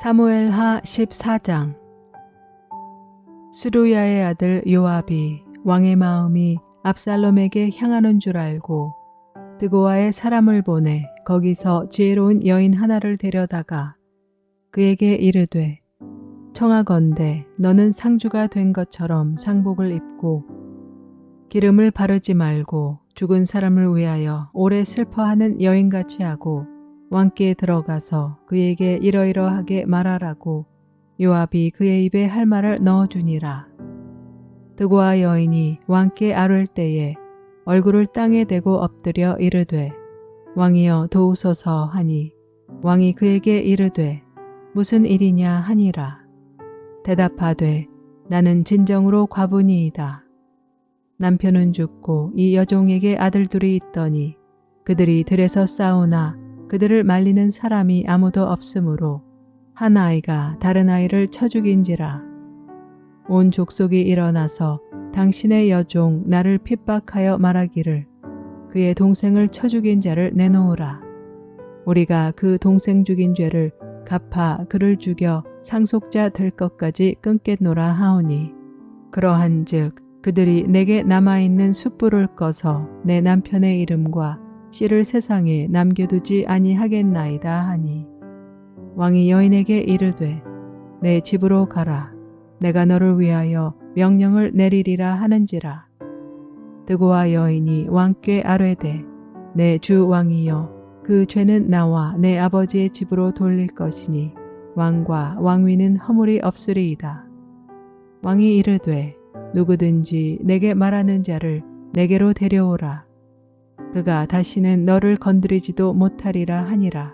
사무엘하 14장. 스루야의 아들 요압이 왕의 마음이 압살롬에게 향하는 줄 알고 드고아의 사람을 보내 거기서 지혜로운 여인 하나를 데려다가 그에게 이르되, 청하건대 너는 상주가 된 것처럼 상복을 입고 기름을 바르지 말고 죽은 사람을 위하여 오래 슬퍼하는 여인같이 하고 왕께 들어가서 그에게 이러이러하게 말하라고 요압이 그의 입에 할 말을 넣어주니라. 드고아 여인이 왕께 아뢰을 때에 얼굴을 땅에 대고 엎드려 이르되, 왕이여 도우소서 하니 왕이 그에게 이르되, 무슨 일이냐 하니라. 대답하되, 나는 진정으로 과부니이다. 남편은 죽고 이 여종에게 아들들이 있더니 그들이 들에서 싸우나 그들을 말리는 사람이 아무도 없으므로 한 아이가 다른 아이를 쳐 죽인지라. 온 족속이 일어나서 당신의 여종 나를 핍박하여 말하기를 그의 동생을 쳐 죽인 자를 내놓으라. 우리가 그 동생 죽인 죄를 갚아 그를 죽여 상속자 될 것까지 끊겠노라 하오니, 그러한즉 그들이 내게 남아있는 숯불을 꺼서 내 남편의 이름과 씨를 세상에 남겨두지 아니하겠나이다 하니, 왕이 여인에게 이르되, 내 집으로 가라. 내가 너를 위하여 명령을 내리리라 하는지라. 드고아 여인이 왕께 아뢰되, 내 주 왕이여, 그 죄는 나와 내 아버지의 집으로 돌릴 것이니 왕과 왕위는 허물이 없으리이다. 왕이 이르되, 누구든지 내게 말하는 자를 내게로 데려오라. 그가 다시는 너를 건드리지도 못하리라 하니라.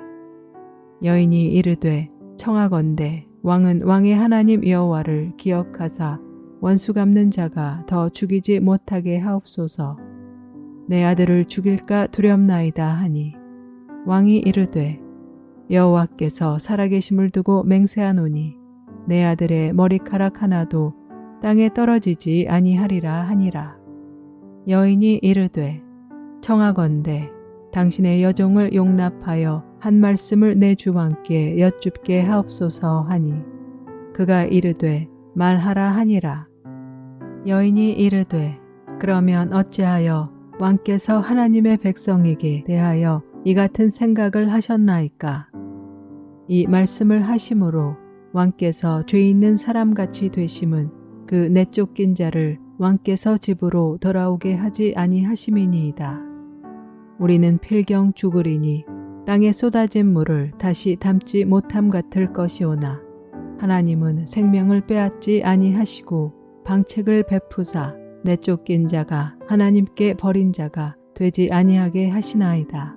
여인이 이르되, 청하건대 왕은 왕의 하나님 여호와를 기억하사 원수 갚는 자가 더 죽이지 못하게 하옵소서. 내 아들을 죽일까 두렵나이다 하니, 왕이 이르되, 여호와께서 살아계심을 두고 맹세하노니 내 아들의 머리카락 하나도 땅에 떨어지지 아니하리라 하니라. 여인이 이르되, 청하건대 당신의 여종을 용납하여 한 말씀을 내 주왕께 여쭙게 하옵소서 하니, 그가 이르되, 말하라 하니라. 여인이 이르되, 그러면 어찌하여 왕께서 하나님의 백성에게 대하여 이 같은 생각을 하셨나이까? 이 말씀을 하심으로 왕께서 죄 있는 사람같이 되심은 그 내쫓긴 자를 왕께서 집으로 돌아오게 하지 아니하심이니이다. 우리는 필경 죽으리니 땅에 쏟아진 물을 다시 담지 못함 같을 것이오나, 하나님은 생명을 빼앗지 아니하시고 방책을 베푸사 내쫓긴 자가 하나님께 버린 자가 되지 아니하게 하시나이다.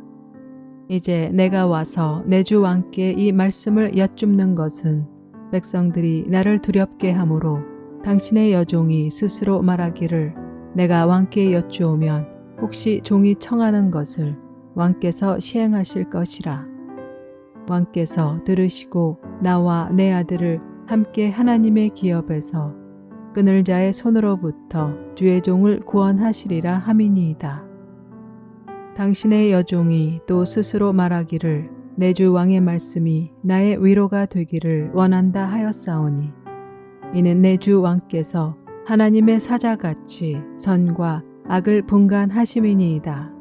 이제 내가 와서 내 주 왕께 이 말씀을 여쭙는 것은 백성들이 나를 두렵게 하므로 당신의 여종이 스스로 말하기를, 내가 왕께 여쭈오면 혹시 종이 청하는 것을 왕께서 시행하실 것이라. 왕께서 들으시고 나와 내 아들을 함께 하나님의 기업에서 끊을 자의 손으로부터 주의 종을 구원하시리라 함이니이다. 당신의 여종이 또 스스로 말하기를, 내 주 왕의 말씀이 나의 위로가 되기를 원한다 하였사오니, 이는 내 주 왕께서 하나님의 사자같이 선과 악을 분간하심이니이다.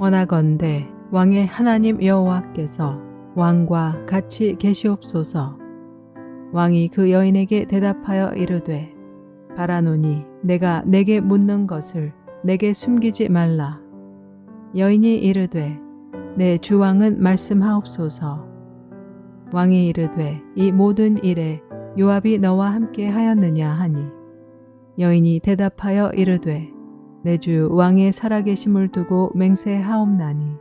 원하건대 왕의 하나님 여호와께서 왕과 같이 계시옵소서. 왕이 그 여인에게 대답하여 이르되, 바라노니 내가 내게 묻는 것을 내게 숨기지 말라. 여인이 이르되, 내 주왕은 말씀하옵소서. 왕이 이르되, 이 모든 일에 요압이 너와 함께 하였느냐 하니, 여인이 대답하여 이르되, 내 주 왕의 살아계심을 두고 맹세하옵나니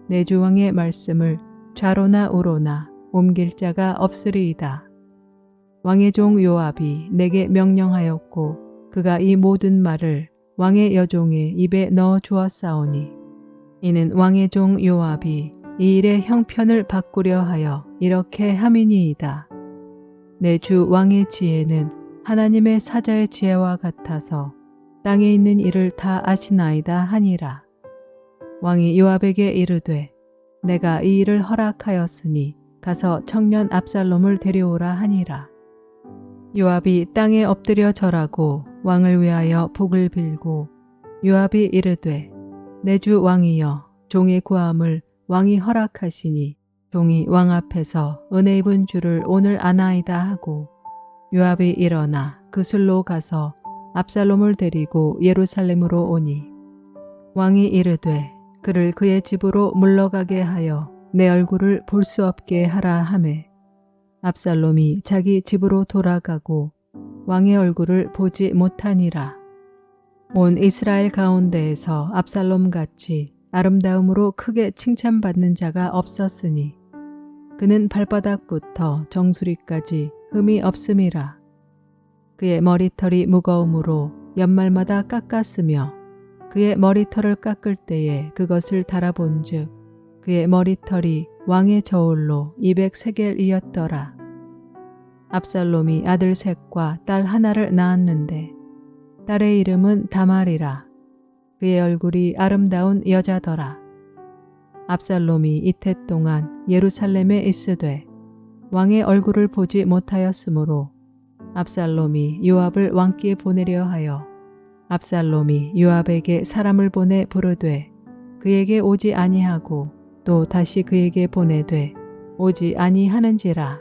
내 주 왕의 말씀을 좌로나 우로나 옮길 자가 없으리이다. 왕의 종 요압이 내게 명령하였고 그가 이 모든 말을 왕의 여종의 입에 넣어 주었사오니, 이는 왕의 종 요압이 이 일의 형편을 바꾸려 하여 이렇게 함이니이다. 내 주 왕의 지혜는 하나님의 사자의 지혜와 같아서 땅에 있는 일을 다 아시나이다 하니라. 왕이 요압에게 이르되, 내가 이 일을 허락하였으니 가서 청년 압살롬을 데려오라 하니라. 요압이 땅에 엎드려 절하고 왕을 위하여 복을 빌고 요압이 이르되 내 주 왕이여 종의 구함을 왕이 허락하시니 종이 왕 앞에서 은혜 입은 주를 오늘 아나이다 하고 요압이 일어나 그술로 가서 압살롬을 데리고 예루살렘으로 오니 왕이 이르되 그를 그의 집으로 물러가게 하여 내 얼굴을 볼 수 없게 하라 하매 압살롬이 자기 집으로 돌아가고 왕의 얼굴을 보지 못하니라. 온 이스라엘 가운데에서 압살롬 같이 아름다움으로 크게 칭찬받는 자가 없었으니 그는 발바닥부터 정수리까지 흠이 없음이라. 그의 머리털이 무거움으로 연말마다 깎았으며 그의 머리털을 깎을 때에 그것을 달아본즉 그의 머리털이 왕의 저울로 200세겔이었더라. 압살롬이 아들 셋과 딸 하나를 낳았는데 딸의 이름은 다말이라. 그의 얼굴이 아름다운 여자더라. 압살롬이 이태 동안 예루살렘에 있으되 왕의 얼굴을 보지 못하였으므로 압살롬이 요압을 왕께 보내려 하여 압살롬이 요압에게 사람을 보내 부르되 그에게 오지 아니하고 또 다시 그에게 보내되 오지 아니하는지라.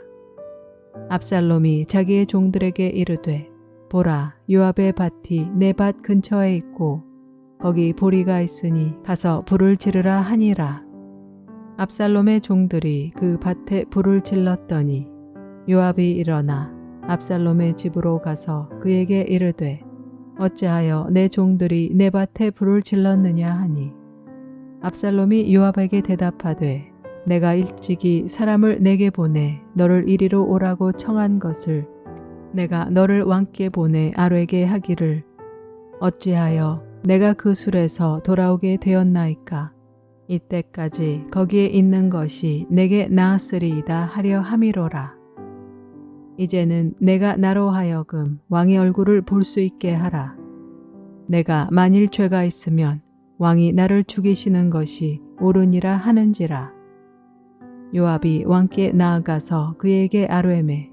압살롬이 자기의 종들에게 이르되 보라 요압의 밭이 내 밭 근처에 있고 거기 보리가 있으니 가서 불을 지르라 하니라. 압살롬의 종들이 그 밭에 불을 질렀더니 요압이 일어나 압살롬의 집으로 가서 그에게 이르되 어찌하여 내 종들이 내 밭에 불을 질렀느냐 하니 압살롬이 요압에게 대답하되 내가 일찍이 사람을 내게 보내 너를 이리로 오라고 청한 것을 내가 너를 왕께 보내 아뢰게 하기를 어찌하여 내가 그 술에서 돌아오게 되었나이까 이때까지 거기에 있는 것이 내게 나았으리이다 하려 함이로라. 이제는 내가 나로 하여금 왕의 얼굴을 볼 수 있게 하라. 내가 만일 죄가 있으면 왕이 나를 죽이시는 것이 옳으니라 하는지라. 요압이 왕께 나아가서 그에게 아뢰매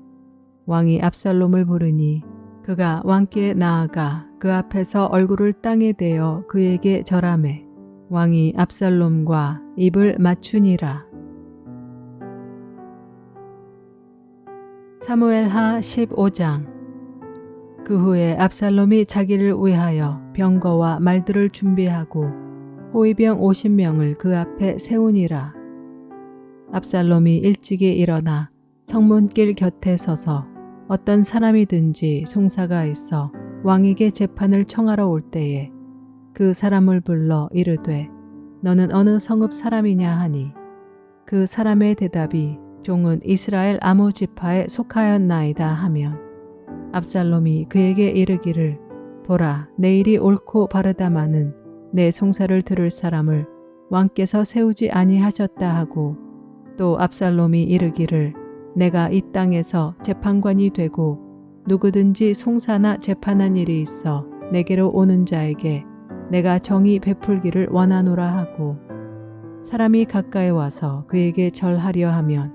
왕이 압살롬을 부르니 그가 왕께 나아가 그 앞에서 얼굴을 땅에 대어 그에게 절하매 왕이 압살롬과 입을 맞추니라. 사무엘하 15장. 그 후에 압살롬이 자기를 위하여 병거와 말들을 준비하고 호위병 50명을 그 앞에 세우니라. 압살롬이 일찍이 일어나 성문길 곁에 서서 어떤 사람이든지 송사가 있어 왕에게 재판을 청하러 올 때에 그 사람을 불러 이르되 너는 어느 성읍 사람이냐 하니 그 사람의 대답이 종은 이스라엘 아무 지파에 속하였나이다 하면 압살롬이 그에게 이르기를 보라 내 일이 옳고 바르다마는 내 송사를 들을 사람을 왕께서 세우지 아니하셨다 하고 또 압살롬이 이르기를 내가 이 땅에서 재판관이 되고 누구든지 송사나 재판한 일이 있어 내게로 오는 자에게 내가 정의 베풀기를 원하노라 하고 사람이 가까이 와서 그에게 절하려 하면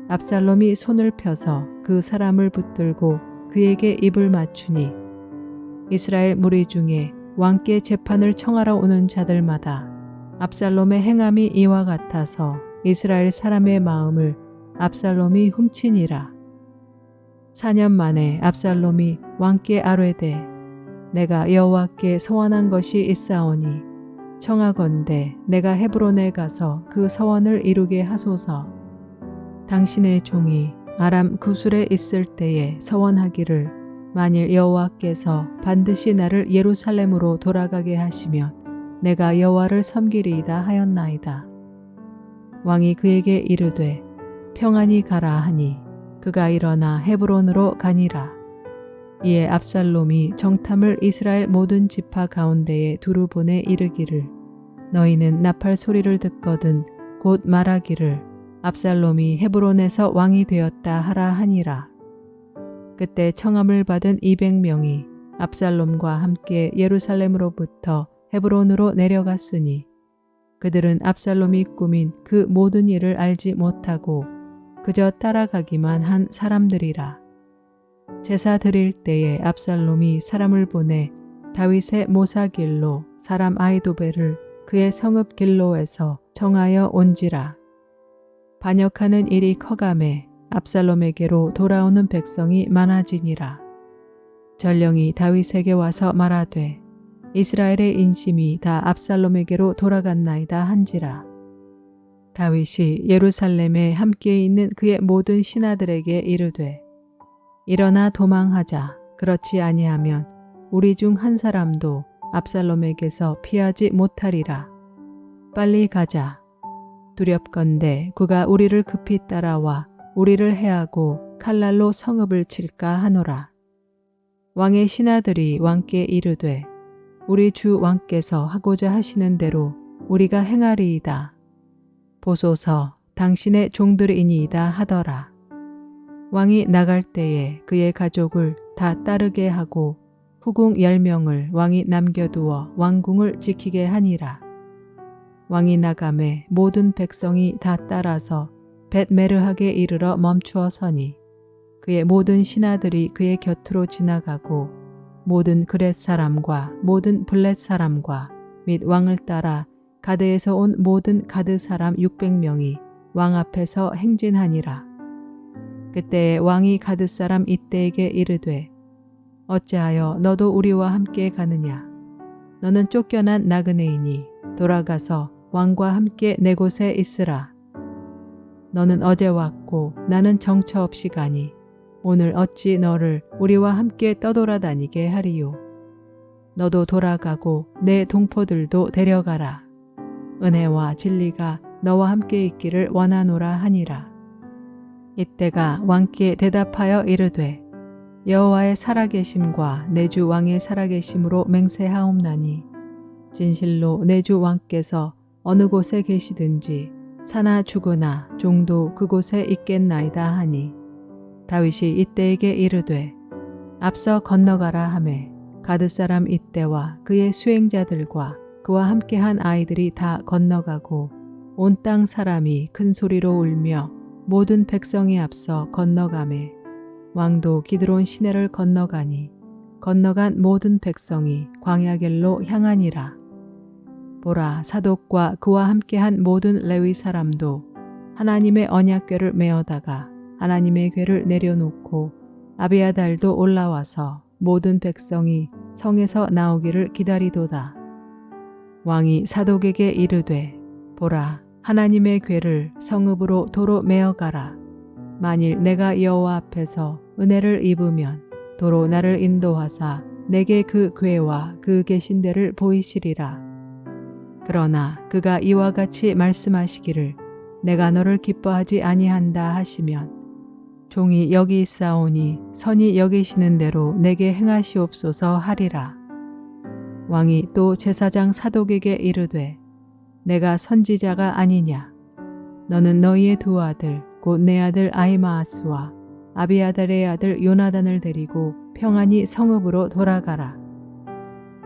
압살롬이 손을 펴서 그 사람을 붙들고 그에게 입을 맞추니 이스라엘 무리 중에 왕께 재판을 청하러 오는 자들마다 압살롬의 행함이 이와 같아서 이스라엘 사람의 마음을 압살롬이 훔치니라. 4년 만에 압살롬이 왕께 아뢰되 내가 여호와께 소원한 것이 있사오니 청하건대 내가 헤브론에 가서 그 서원을 이루게 하소서. 당신의 종이 아람 구술에 있을 때에 서원하기를 만일 여호와께서 반드시 나를 예루살렘으로 돌아가게 하시면 내가 여호와를 섬기리이다 하였나이다. 왕이 그에게 이르되 평안히 가라 하니 그가 일어나 헤브론으로 가니라. 이에 압살롬이 정탐을 이스라엘 모든 지파 가운데에 두루 보내 이르기를 너희는 나팔 소리를 듣거든 곧 말하기를 압살롬이 헤브론에서 왕이 되었다 하라 하니라. 그때 청함을 받은 200명이 압살롬과 함께 예루살렘으로부터 헤브론으로 내려갔으니 그들은 압살롬이 꾸민 그 모든 일을 알지 못하고 그저 따라가기만 한 사람들이라. 제사 드릴 때에 압살롬이 사람을 보내 다윗의 모사길로 사람 아히도벨을 그의 성읍 길로에서 청하여 온지라. 반역하는 일이 커가매 압살롬에게로 돌아오는 백성이 많아지니라. 전령이 다윗에게 와서 말하되 이스라엘의 인심이 다 압살롬에게로 돌아갔나이다 한지라. 다윗이 예루살렘에 함께 있는 그의 모든 신하들에게 이르되 일어나 도망하자. 그렇지 아니하면 우리 중 한 사람도 압살롬에게서 피하지 못하리라. 빨리 가자. 두렵건대 그가 우리를 급히 따라와 우리를 해하고 칼날로 성읍을 칠까 하노라. 왕의 신하들이 왕께 이르되 우리 주 왕께서 하고자 하시는 대로 우리가 행하리이다. 보소서 당신의 종들이니이다 하더라. 왕이 나갈 때에 그의 가족을 다 따르게 하고 후궁 10명을 왕이 남겨두어 왕궁을 지키게 하니라. 왕이 나가매 모든 백성이 다 따라서 벳메르하게 이르러 멈추어 서니 그의 모든 신하들이 그의 곁으로 지나가고 모든 그렛 사람과 모든 블렛 사람과 및 왕을 따라 가드에서 온 모든 가드 사람 600명이 왕 앞에서 행진하니라. 그때 왕이 가드 사람 이때에게 이르되 어찌하여 너도 우리와 함께 가느냐. 너는 쫓겨난 나그네이니 돌아가서 왕과 함께 내 곳에 있으라. 너는 어제 왔고 나는 정처 없이 가니 오늘 어찌 너를 우리와 함께 떠돌아다니게 하리요. 너도 돌아가고 내 동포들도 데려가라. 은혜와 진리가 너와 함께 있기를 원하노라 하니라. 이때가 왕께 대답하여 이르되 여호와의 살아계심과 내 주 왕의 살아계심으로 맹세하옵나니 진실로 내 주 왕께서 어느 곳에 계시든지 사나 죽으나 종도 그곳에 있겠나이다 하니 다윗이 이때에게 이르되 앞서 건너가라 하매 가드 사람 이때와 그의 수행자들과 그와 함께한 아이들이 다 건너가고 온 땅 사람이 큰 소리로 울며 모든 백성이 앞서 건너가매 왕도 기드론 시내를 건너가니 건너간 모든 백성이 광야길로 향하니라. 보라 사독과 그와 함께한 모든 레위 사람도 하나님의 언약궤를 메어다가 하나님의 궤를 내려놓고 아비아달도 올라와서 모든 백성이 성에서 나오기를 기다리도다. 왕이 사독에게 이르되 보라 하나님의 궤를 성읍으로 도로 메어가라. 만일 내가 여호와 앞에서 은혜를 입으면 도로 나를 인도하사 내게 그 궤와 그 계신 데를 보이시리라. 그러나 그가 이와 같이 말씀하시기를 내가 너를 기뻐하지 아니한다 하시면 종이 여기 있사오니 선이 여기시는 대로 내게 행하시옵소서 하리라. 왕이 또 제사장 사독에게 이르되 내가 선지자가 아니냐. 너는 너희의 두 아들 곧 내 아들 아히마아스와 아비아달의 아들 요나단을 데리고 평안히 성읍으로 돌아가라.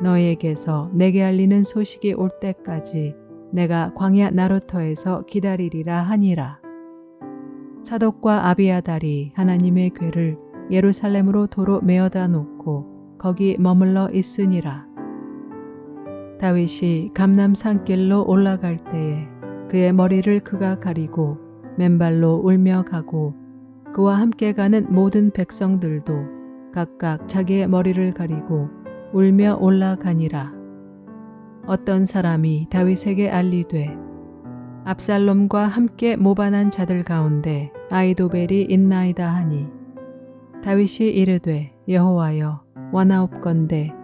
너희에게서 내게 알리는 소식이 올 때까지 내가 광야 나루터에서 기다리리라 하니라. 사독과 아비아달이 하나님의 궤를 예루살렘으로 도로 메어다 놓고 거기 머물러 있으니라. 다윗이 감람 산길로 올라갈 때에 그의 머리를 그가 가리고 맨발로 울며 가고 그와 함께 가는 모든 백성들도 각각 자기의 머리를 가리고 울며 올라가니라. 어떤 사람이 다윗에게 알리되 압살롬과 함께 모반한 자들 가운데 아히도벨이 있나이다 하니 다윗이 이르되 여호와여 원하옵건대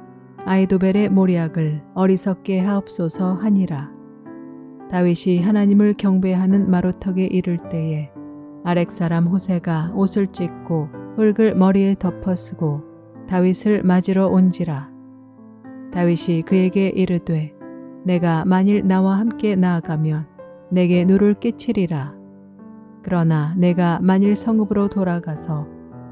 아히도벨의 모략을 어리석게 하옵소서 하니라. 다윗이 하나님을 경배하는 마루턱에 이를 때에 아렉 사람 호세가 옷을 찢고 흙을 머리에 덮어 쓰고 다윗을 맞으러 온지라. 다윗이 그에게 이르되 내가 만일 나와 함께 나아가면 내게 누를 끼치리라. 그러나 내가 만일 성읍으로 돌아가서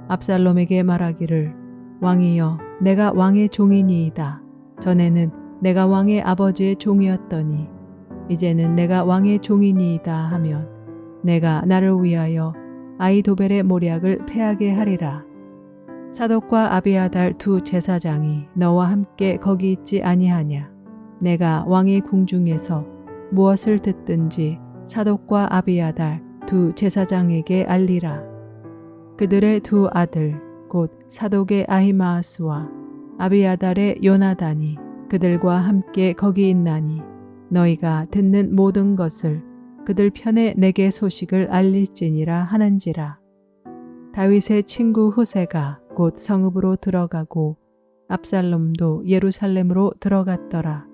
압살롬에게 말하기를 왕이여 내가 왕의 종이니이다. 전에는 내가 왕의 아버지의 종이었더니 이제는 내가 왕의 종이니이다 하면 내가 나를 위하여 아이도벨의 모략을 패하게 하리라. 사독과 아비아달 두 제사장이 너와 함께 거기 있지 아니하냐. 내가 왕의 궁중에서 무엇을 듣든지 사독과 아비아달 두 제사장에게 알리라. 그들의 두 아들 곧 사독의 아히마아스와 아비아달의 요나단이 그들과 함께 거기 있나니 너희가 듣는 모든 것을 그들 편에 내게 소식을 알릴지니라 하는지라. 다윗의 친구 후세가 곧 성읍으로 들어가고 압살롬도 예루살렘으로 들어갔더라.